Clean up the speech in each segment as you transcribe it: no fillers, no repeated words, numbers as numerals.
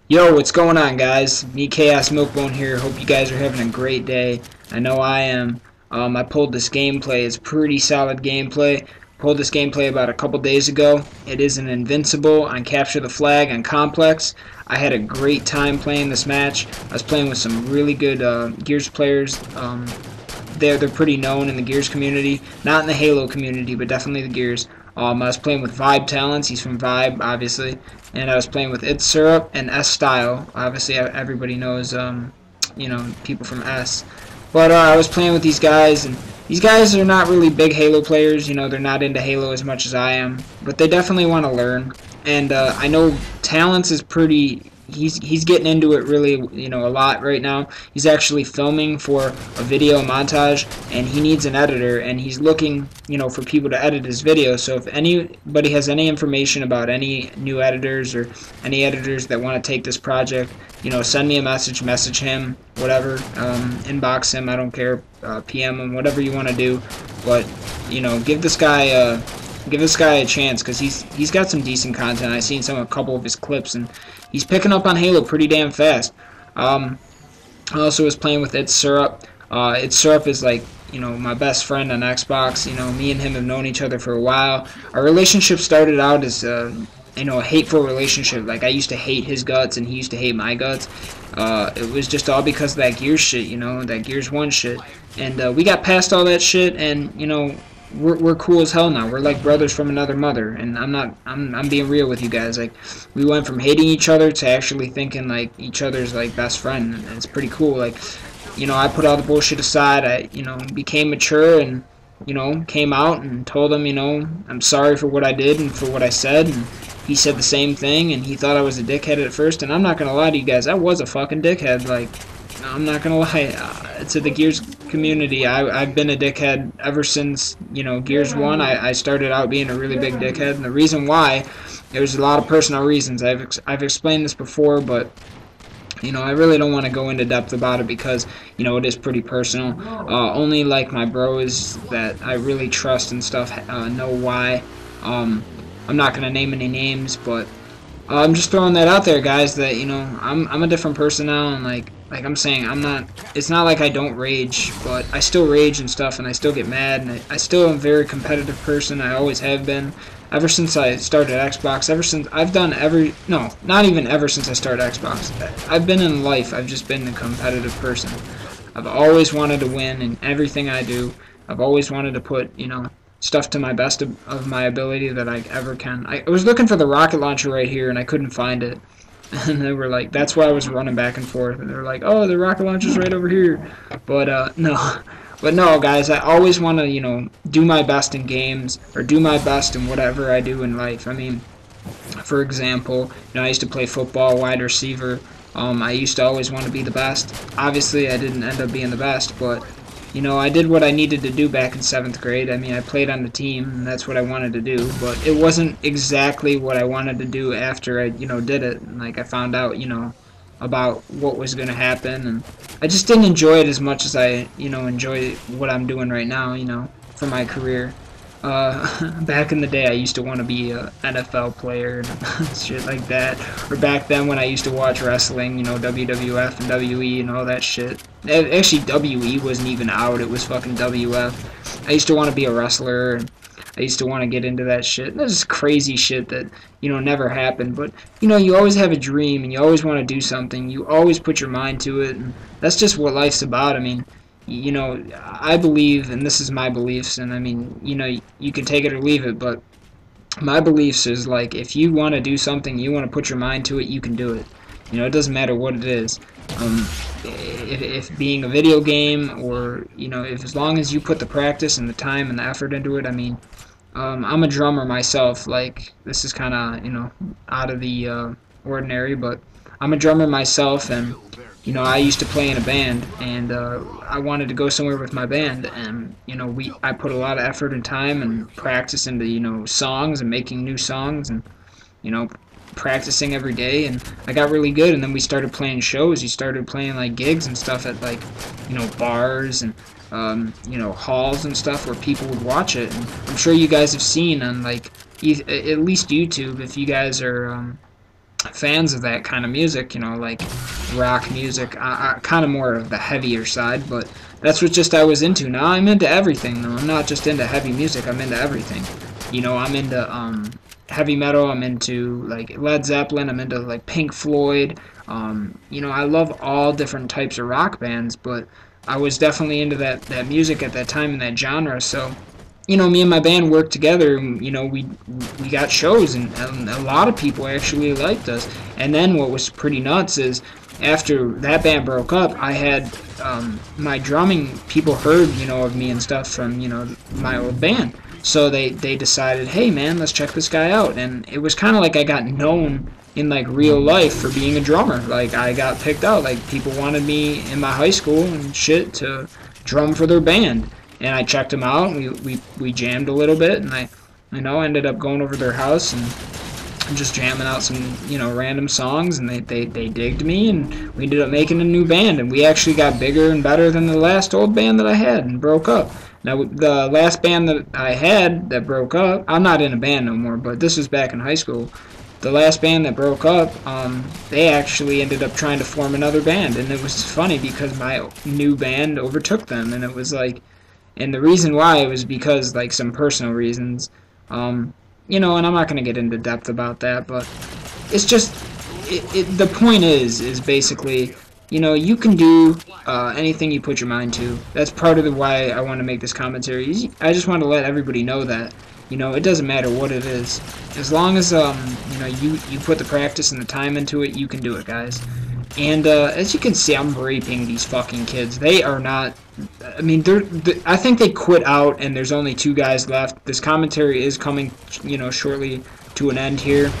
Yo, what's going on, guys? Me, Kaos, MiLkBoNeZ here. Hope you guys are having a great day. I know I am. I pulled this gameplay. It's pretty solid gameplay. Pulled this gameplay about a couple days ago. It is an invincible on Capture the Flag on Complex. I had a great time playing this match. I was playing with some really good Gears players. They're pretty known in the Gears community. Not in the Halo community, but definitely the Gears. I was playing with Vibe Talents. He's from Vibe, obviously. And I was playing with It's Syrup and S Style. Obviously, everybody knows, people from S. But I was playing with these guys, and these guys are not really big Halo players. They're not into Halo as much as I am. But they definitely want to learn. And I know Talents is pretty... He's getting into it really, a lot right now. He's actually filming for a video montage, and he needs an editor, and he's looking, for people to edit his video. So if anybody has any information about any new editors or any editors that want to take this project, send me a message him, whatever, inbox him, I don't care, PM him, whatever you want to do. But, give this guy a chance, because he's got some decent content. I've seen a couple of his clips, and he's picking up on Halo pretty damn fast. I also was playing with It's Syrup. It's Syrup is like, my best friend on Xbox. Me and him have known each other for a while. Our relationship started out as a hateful relationship. Like, I used to hate his guts, and he used to hate my guts. It was just all because of that Gears shit, that Gears 1 shit. And we got past all that shit, and, we're cool as hell now. We're like brothers from another mother, and I'm being real with you guys. Like, we went from hating each other to actually thinking like each other's like best friend, and it's pretty cool. Like, I put all the bullshit aside. I became mature, and came out and told him, I'm sorry for what I did and for what I said, and he said the same thing, and he thought I was a dickhead at first, and I'm not gonna lie to you guys, I was a fucking dickhead. Like, I'm not gonna lie, to the Gears community, I've been a dickhead ever since, Gears 1. I started out being a really big dickhead, and the reason why, there's a lot of personal reasons. I've explained this before, but, I really don't want to go into depth about it because, it is pretty personal. Only, like, my bros that I really trust and stuff know why. I'm not gonna name any names, but I'm just throwing that out there, guys, that, I'm a different person now, and, like I'm saying, it's not like I don't rage, but I still rage and stuff, and I still get mad, and I still am a very competitive person. I always have been. Ever since I started Xbox, not even ever since I started Xbox. I've been in life, I've just been a competitive person. I've always wanted to win in everything I do. I've always wanted to put, stuff to my best of my ability that I ever can. I was looking for the rocket launcher right here, and I couldn't find it. And they were like, that's why I was running back and forth. And they were like, oh, the rocket launcher's right over here. But, no. But no, guys, I always want to, do my best in games, or do my best in whatever I do in life. I mean, for example, I used to play football, wide receiver. I used to always want to be the best. Obviously, I didn't end up being the best, but I did what I needed to do back in 7th grade. I mean, I played on the team, and that's what I wanted to do. But it wasn't exactly what I wanted to do after I, did it. And, like, I found out, about what was going to happen. And I just didn't enjoy it as much as I, enjoy what I'm doing right now, for my career. Back in the day, I used to want to be an NFL player and shit like that. Or back then when I used to watch wrestling, WWF and WE and all that shit. Actually, WE wasn't even out. It was fucking WF. I used to want to be a wrestler, and I used to want to get into that shit. This is crazy shit that, never happened. But, you always have a dream, and you always want to do something. You always put your mind to it, and that's just what life's about. I mean, I believe, and this is my beliefs, and I mean, you can take it or leave it, but my beliefs is, like, if you want to do something, you want to put your mind to it, you can do it. It doesn't matter what it is. If being a video game, or, if as long as you put the practice and the time and the effort into it. I mean, I'm a drummer myself. Like, this is kind of, out of the ordinary, but I'm a drummer myself, and I used to play in a band, and I wanted to go somewhere with my band, and I put a lot of effort and time and practice into songs and making new songs, and practicing every day, and I got really good. And then we started playing shows. We started playing like gigs and stuff at, like, bars and halls and stuff where people would watch it. And I'm sure you guys have seen on, like, at least YouTube, if you guys are fans of that kind of music, you know, like rock music. Kind of more of the heavier side, but that's what just I was into. Now I'm into everything, though. I'm not just into heavy music. I'm into everything. You know, I'm into heavy metal. I'm into like Led Zeppelin. I'm into like Pink Floyd. You know, I love all different types of rock bands, but I was definitely into that music at that time in that genre. So, you know, me and my band worked together, and, you know, we got shows, and a lot of people actually liked us. And then what was pretty nuts is after that band broke up, I had my drumming, people heard, you know, of me and stuff from, you know, my old band. So they decided, hey man, let's check this guy out. And it was kind of like I got known in like real life for being a drummer. Like I got picked out. Like people wanted me in my high school and shit to drum for their band. And I checked them out, and we jammed a little bit, and I, you know, ended up going over to their house and just jamming out some, you know, random songs, and they digged me, and we ended up making a new band, and we actually got bigger and better than the last old band that I had and broke up. Now, the last band that I had that broke up, I'm not in a band no more, but this was back in high school. The last band that broke up, they actually ended up trying to form another band, and it was funny because my new band overtook them, and it was like, and the reason why was because, like, some personal reasons, you know, and I'm not going to get into depth about that, but it's just, the point is basically, you know, you can do anything you put your mind to. That's part of the why I want to make this commentary. I just want to let everybody know that, you know, it doesn't matter what it is. As long as, you know, you put the practice and the time into it, you can do it, guys. And as you can see, I'm raping these fucking kids. They are not, I mean, I think they quit out, and there's only 2 guys left. This commentary is coming, you know, shortly to an end here.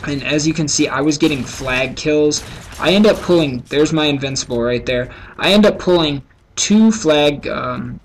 And as you can see, I was getting flag kills. I end up pulling, there's my invincible right there. I end up pulling 2 flag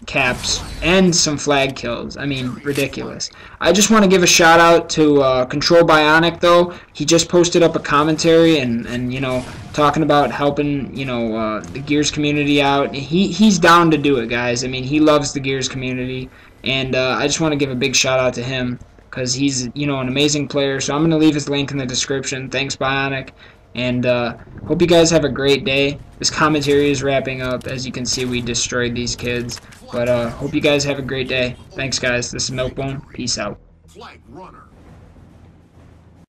caps and some flag kills. I mean, ridiculous. I just want to give a shout out to Control Bionic, though. He just posted up a commentary and you know, talking about helping, you know, the Gears community out. He's down to do it, guys. I mean, he loves the Gears community, and I just want to give a big shout out to him because he's, you know, an amazing player. So I'm going to leave his link in the description. Thanks, Bionic. And hope you guys have a great day. This commentary is wrapping up. As you can see, we destroyed these kids. But hope you guys have a great day. Thanks, guys. This is MiLkBoNeZ. Peace out.